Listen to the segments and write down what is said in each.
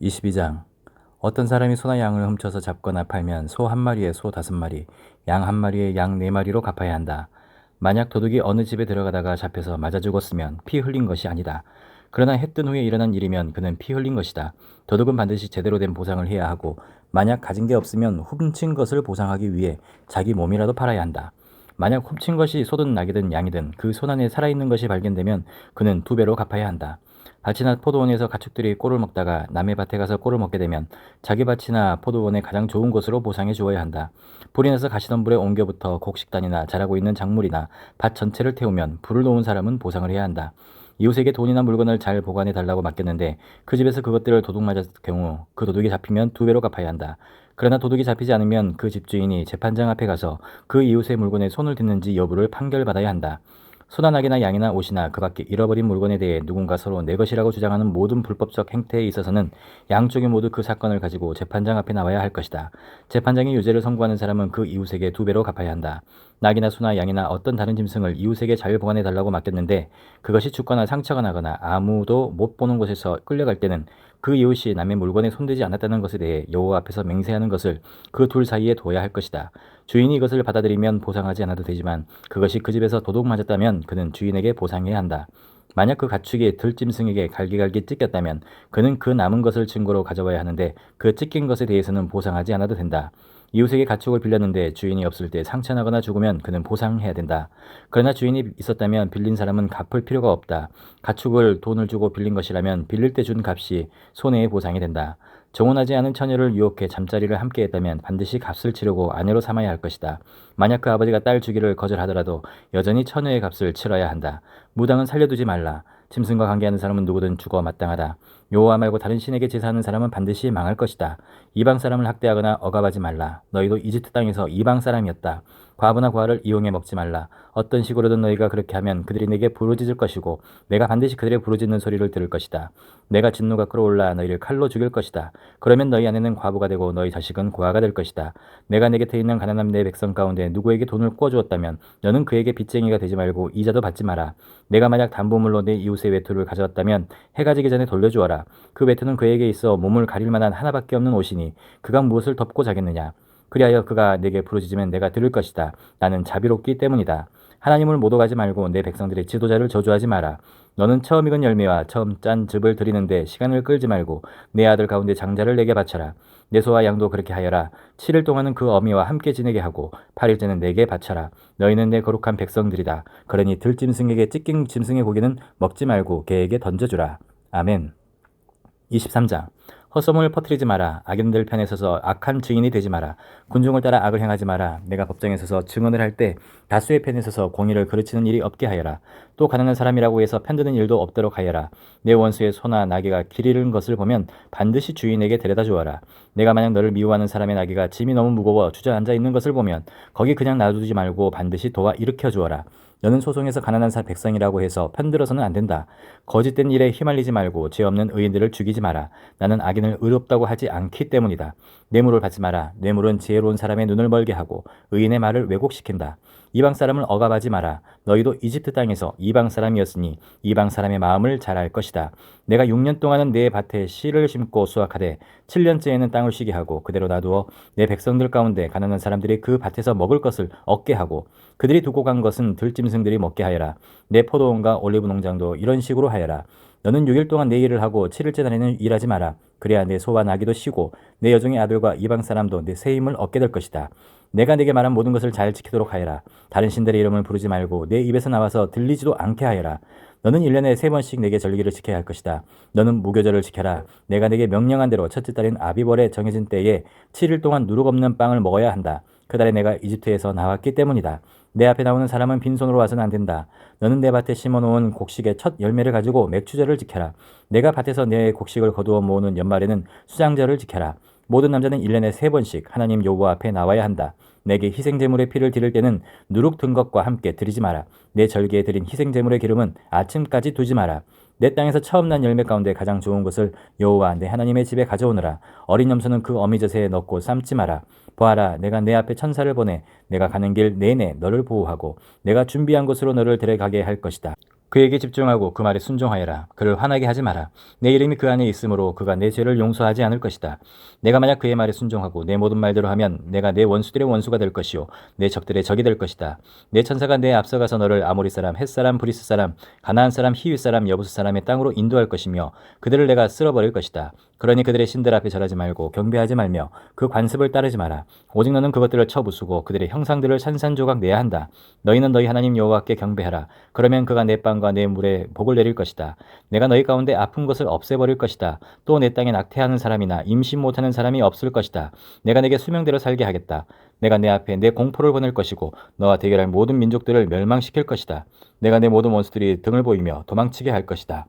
22장. 어떤 사람이 소나 양을 훔쳐서 잡거나 팔면 소 한 마리에 소 5마리, 양 한 마리에 양 4마리로 갚아야 한다. 만약 도둑이 어느 집에 들어가다가 잡혀서 맞아 죽었으면 피 흘린 것이 아니다. 그러나 해 뜬 후에 일어난 일이면 그는 피 흘린 것이다. 도둑은 반드시 제대로 된 보상을 해야 하고, 만약 가진 게 없으면 훔친 것을 보상하기 위해 자기 몸이라도 팔아야 한다. 만약 훔친 것이 소든 낙이든 양이든 그 손 안에 살아있는 것이 발견되면 그는 2배로 갚아야 한다. 밭이나 포도원에서 가축들이 꼴을 먹다가 남의 밭에 가서 꼴을 먹게 되면 자기 밭이나 포도원의 가장 좋은 곳으로 보상해 주어야 한다. 불이 나서 가시덤불에 옮겨부터 곡식단이나 자라고 있는 작물이나 밭 전체를 태우면 불을 놓은 사람은 보상을 해야 한다. 이웃에게 돈이나 물건을 잘 보관해 달라고 맡겼는데 그 집에서 그것들을 도둑 맞았을 경우 그 도둑이 잡히면 2배로 갚아야 한다. 그러나 도둑이 잡히지 않으면 그 집주인이 재판장 앞에 가서 그 이웃의 물건에 손을 댔는지 여부를 판결받아야 한다. 소나 낙이나 양이나 옷이나 그 밖에 잃어버린 물건에 대해 누군가 서로 내 것이라고 주장하는 모든 불법적 행태에 있어서는 양쪽이 모두 그 사건을 가지고 재판장 앞에 나와야 할 것이다. 재판장이 유죄를 선고하는 사람은 그 이웃에게 2배로 갚아야 한다. 낙이나 소나 양이나 어떤 다른 짐승을 이웃에게 잘 보관해 달라고 맡겼는데 그것이 죽거나 상처가 나거나 아무도 못 보는 곳에서 끌려갈 때는 그 이웃이 남의 물건에 손대지 않았다는 것에 대해 여호와 앞에서 맹세하는 것을 그 둘 사이에 둬야 할 것이다. 주인이 이것을 받아들이면 보상하지 않아도 되지만 그것이 그 집에서 도둑 맞았다면 그는 주인에게 보상해야 한다. 만약 그 가축이 들짐승에게 갈기갈기 찢겼다면 그는 그 남은 것을 증거로 가져와야 하는데 그 찢긴 것에 대해서는 보상하지 않아도 된다. 이웃에게 가축을 빌렸는데 주인이 없을 때 상처나거나 죽으면 그는 보상해야 된다. 그러나 주인이 있었다면 빌린 사람은 갚을 필요가 없다. 가축을 돈을 주고 빌린 것이라면 빌릴 때 준 값이 손해의 보상이 된다. 정혼하지 않은 처녀를 유혹해 잠자리를 함께 했다면 반드시 값을 치르고 아내로 삼아야 할 것이다. 만약 그 아버지가 딸 주기를 거절하더라도 여전히 처녀의 값을 치러야 한다. 무당은 살려두지 말라. 짐승과 관계하는 사람은 누구든 죽어 마땅하다. 여호와 말고 다른 신에게 제사하는 사람은 반드시 망할 것이다. 이방 사람을 학대하거나 억압하지 말라. 너희도 이집트 땅에서 이방 사람이었다. 과부나 고아를 이용해 먹지 말라. 어떤 식으로든 너희가 그렇게 하면 그들이 내게 부르짖을 것이고 내가 반드시 그들의 부르짖는 소리를 들을 것이다. 내가 진노가 끌어올라 너희를 칼로 죽일 것이다. 그러면 너희 아내는 과부가 되고 너희 자식은 고아가 될 것이다. 내가 내 곁에 있는 가난한 내 백성 가운데 누구에게 돈을 꿔주었다면 너는 그에게 빚쟁이가 되지 말고 이자도 받지 마라. 내가 만약 담보물로 내 이웃의 외투를 가져왔다면 해가 지기 전에 돌려주어라. 그 외투는 그에게 있어 몸을 가릴 만한 하나밖에 없는 옷이니 그가 무엇을 덮고 자겠느냐. 그리하여 그가 내게 부르짖으면 내가 들을 것이다. 나는 자비롭기 때문이다. 하나님을 모독하지 말고 내 백성들의 지도자를 저주하지 마라. 너는 처음 익은 열매와 처음 짠 즙을 드리는데 시간을 끌지 말고 내 아들 가운데 장자를 내게 바쳐라. 내 소와 양도 그렇게 하여라. 7일 동안은 그 어미와 함께 지내게 하고 8일째는 내게 바쳐라. 너희는 내 거룩한 백성들이다. 그러니 들짐승에게 찢긴 짐승의 고기는 먹지 말고 개에게 던져주라. 아멘. 23장. 헛소문을 퍼뜨리지 마라. 악인들 편에 서서 악한 증인이 되지 마라. 군중을 따라 악을 행하지 마라. 내가 법정에 서서 증언을 할 때 다수의 편에 서서 공의를 그르치는 일이 없게 하여라. 또 가난한 사람이라고 해서 편드는 일도 없도록 하여라. 내 원수의 소나 나귀가 길 잃은 것을 보면 반드시 주인에게 데려다 주어라. 내가 만약 너를 미워하는 사람의 나귀가 짐이 너무 무거워 주저앉아 있는 것을 보면 거기 그냥 놔두지 말고 반드시 도와 일으켜 주어라. 너는 소송에서 가난한 백성이라고 해서 편들어서는 안 된다. 거짓된 일에 휘말리지 말고 죄 없는 의인들을 죽이지 마라. 나는 악인을 의롭다고 하지 않기 때문이다. 뇌물을 받지 마라. 뇌물은 지혜로운 사람의 눈을 멀게 하고 의인의 말을 왜곡시킨다. 이방 사람을 억압하지 마라. 너희도 이집트 땅에서 이방 사람이었으니 이방 사람의 마음을 잘 알 것이다. 내가 6년 동안은 내 밭에 씨를 심고 수확하되 7년째에는 땅을 쉬게 하고 그대로 놔두어 내 백성들 가운데 가난한 사람들이 그 밭에서 먹을 것을 얻게 하고 그들이 두고 간 것은 들짐승들이 먹게 하여라. 내 포도원과 올리브 농장도 이런 식으로 하여라. 너는 6일 동안 내 일을 하고 7일째 날에는 일하지 마라. 그래야 내 소와 나귀도 쉬고 내 여종의 아들과 이방 사람도 내 새 힘을 얻게 될 것이다. 내가 네게 말한 모든 것을 잘 지키도록 하여라. 다른 신들의 이름을 부르지 말고 내 입에서 나와서 들리지도 않게 하여라. 너는 1년에 3번씩 내게 절기를 지켜야 할 것이다. 너는 무교절을 지켜라. 내가 내게 명령한 대로 첫째 달인 아비벌에 정해진 때에 7일 동안 누룩 없는 빵을 먹어야 한다. 그 달에 내가 이집트에서 나왔기 때문이다. 내 앞에 나오는 사람은 빈손으로 와서는 안 된다. 너는 내 밭에 심어놓은 곡식의 첫 열매를 가지고 맥주절을 지켜라. 내가 밭에서 내 곡식을 거두어 모으는 연말에는 수장절을 지켜라. 모든 남자는 1년에 3번씩 하나님 여호와 앞에 나와야 한다. 내게 희생제물의 피를 드릴 때는 누룩 든 것과 함께 드리지 마라. 내 절기에 드린 희생제물의 기름은 아침까지 두지 마라. 내 땅에서 처음 난 열매 가운데 가장 좋은 것을 여호와 내 하나님의 집에 가져오너라. 어린 염소는 그 어미젖에 넣고 삶지 마라. 보아라, 내가 내 앞에 천사를 보내 내가 가는 길 내내 너를 보호하고 내가 준비한 곳으로 너를 데려가게 할 것이다. 그에게 집중하고 그 말에 순종하여라. 그를 화나게 하지 마라. 내 이름이 그 안에 있으므로 그가 내 죄를 용서하지 않을 것이다. 내가 만약 그의 말에 순종하고 내 모든 말대로 하면 내가 내 원수들의 원수가 될 것이요 내 적들의 적이 될 것이다. 내 천사가 내 앞서가서 너를 아모리 사람, 헷 사람, 브리스 사람, 가나안 사람, 히윗 사람, 여부스 사람의 땅으로 인도할 것이며 그들을 내가 쓸어버릴 것이다. 그러니 그들의 신들 앞에 절하지 말고 경배하지 말며 그 관습을 따르지 마라. 오직 너는 그것들을 쳐부수고 그들의 형상들을 산산조각 내야 한다. 너희는 너희 하나님 여호와께 경배하라. 그러면 그가 내 빵과 내 물에 복을 내릴 것이다. 내가 너희 가운데 아픈 것을 없애버릴 것이다. 또 내 땅에 낙태하는 사람이나 임신 못하는 사람이 없을 것이다. 내가 내게 수명대로 살게 하겠다. 내가 내 앞에 내 공포를 보낼 것이고 너와 대결할 모든 민족들을 멸망시킬 것이다. 내가 내 모든 원수들이 등을 보이며 도망치게 할 것이다.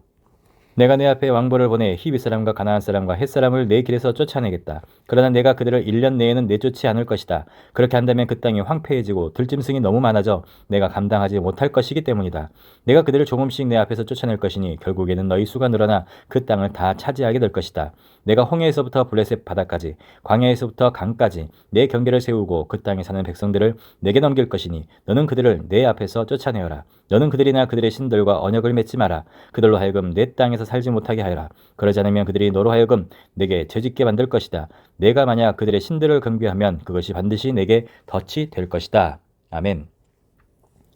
내가 내 앞에 왕벌을 보내 히윗 사람과 가나안 사람과 헷 사람을 내 길에서 쫓아내겠다. 그러나 내가 그들을 1년 내에는 내쫓지 않을 것이다. 그렇게 한다면 그 땅이 황폐해지고 들짐승이 너무 많아져 내가 감당하지 못할 것이기 때문이다. 내가 그들을 조금씩 내 앞에서 쫓아낼 것이니 결국에는 너희 수가 늘어나 그 땅을 다 차지하게 될 것이다. 내가 홍해에서부터 블레셋 바다까지 광야에서부터 강까지 내 경계를 세우고 그 땅에 사는 백성들을 내게 넘길 것이니 너는 그들을 내 앞에서 쫓아내어라. 너는 그들이나 그들의 신들과 언약을 맺지 마라. 그들로 하여금 내 땅에서 살지 못하게 하여라. 그러지 않으면 그들이 너로 하여금 내게 죄짓게 만들 것이다. 내가 만약 그들의 신들을 경배하면 그것이 반드시 내게 덫이 될 것이다. 아멘.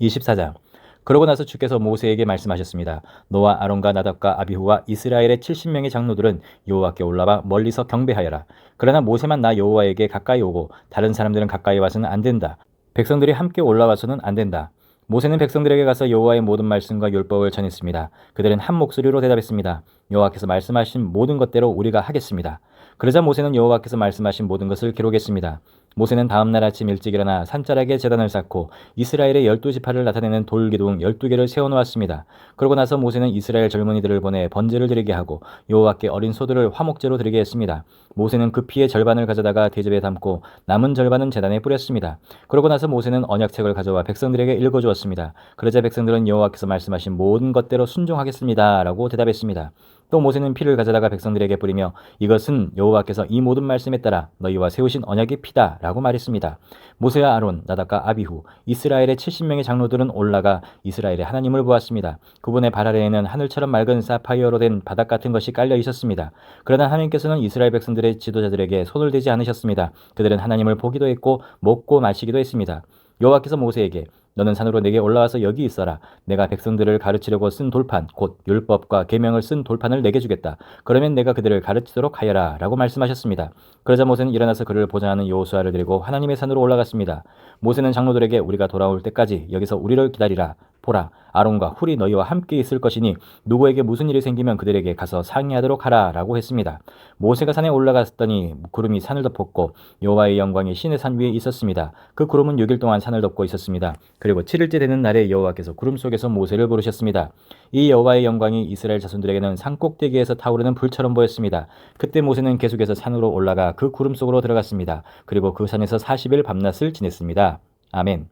24장. 그러고 나서 주께서 모세에게 말씀하셨습니다. 너와 아론과 나답과 아비후와 이스라엘의 70명의 장로들은 여호와께 올라와 멀리서 경배하여라. 그러나 모세만 나 여호와에게 가까이 오고 다른 사람들은 가까이 와서는 안 된다. 백성들이 함께 올라와서는 안 된다. 모세는 백성들에게 가서 여호와의 모든 말씀과 율법을 전했습니다. 그들은 한 목소리로 대답했습니다. 여호와께서 말씀하신 모든 것대로 우리가 하겠습니다. 그러자 모세는 여호와께서 말씀하신 모든 것을 기록했습니다. 모세는 다음 날 아침 일찍 일어나 산자락에 제단을 쌓고 이스라엘의 12지파를 나타내는 돌기둥 12개를 세워놓았습니다. 그러고 나서 모세는 이스라엘 젊은이들을 보내 번제를 드리게 하고 여호와께 어린 소들을 화목제로 드리게 했습니다. 모세는 그 피의 절반을 가져다가 대접에 담고 남은 절반은 제단에 뿌렸습니다. 그러고 나서 모세는 언약책을 가져와 백성들에게 읽어주었습니다. 그러자 백성들은 여호와께서 말씀하신 모든 것대로 순종하겠습니다 라고 대답했습니다. 또 모세는 피를 가져다가 백성들에게 뿌리며 이것은 여호와께서 이 모든 말씀에 따라 너희와 세우신 언약의 피다 라고 말했습니다. 모세와 아론, 나답과 아비후, 이스라엘의 70명의 장로들은 올라가 이스라엘의 하나님을 보았습니다. 그분의 발 아래에는 하늘처럼 맑은 사파이어로 된 바닥 같은 것이 깔려 있었습니다. 그러나 하나님께서는 이스라엘 백성들의 지도자들에게 손을 대지 않으셨습니다. 그들은 하나님을 보기도 했고 먹고 마시기도 했습니다. 여호와께서 모세에게 너는 산으로 내게 올라와서 여기 있어라. 내가 백성들을 가르치려고 쓴 돌판 곧 율법과 계명을 쓴 돌판을 내게 주겠다. 그러면 내가 그들을 가르치도록 하여라 라고 말씀하셨습니다. 그러자 모세는 일어나서 그를 보좌하는 여호수아를 데리고 하나님의 산으로 올라갔습니다. 모세는 장로들에게 우리가 돌아올 때까지 여기서 우리를 기다리라. 보라, 아론과 훌이 너희와 함께 있을 것이니 누구에게 무슨 일이 생기면 그들에게 가서 상의하도록 하라 라고 했습니다. 모세가 산에 올라갔더니 구름이 산을 덮었고 여호와의 영광이 시내 산 위에 있었습니다. 그 구름은 6일 동안 산을 덮고 있었습니다. 그리고 7일째 되는 날에 여호와께서 구름 속에서 모세를 부르셨습니다. 이 여호와의 영광이 이스라엘 자손들에게는 산 꼭대기에서 타오르는 불처럼 보였습니다. 그때 모세는 계속해서 산으로 올라가 그 구름 속으로 들어갔습니다. 그리고 그 산에서 40일 밤낮을 지냈습니다. 아멘.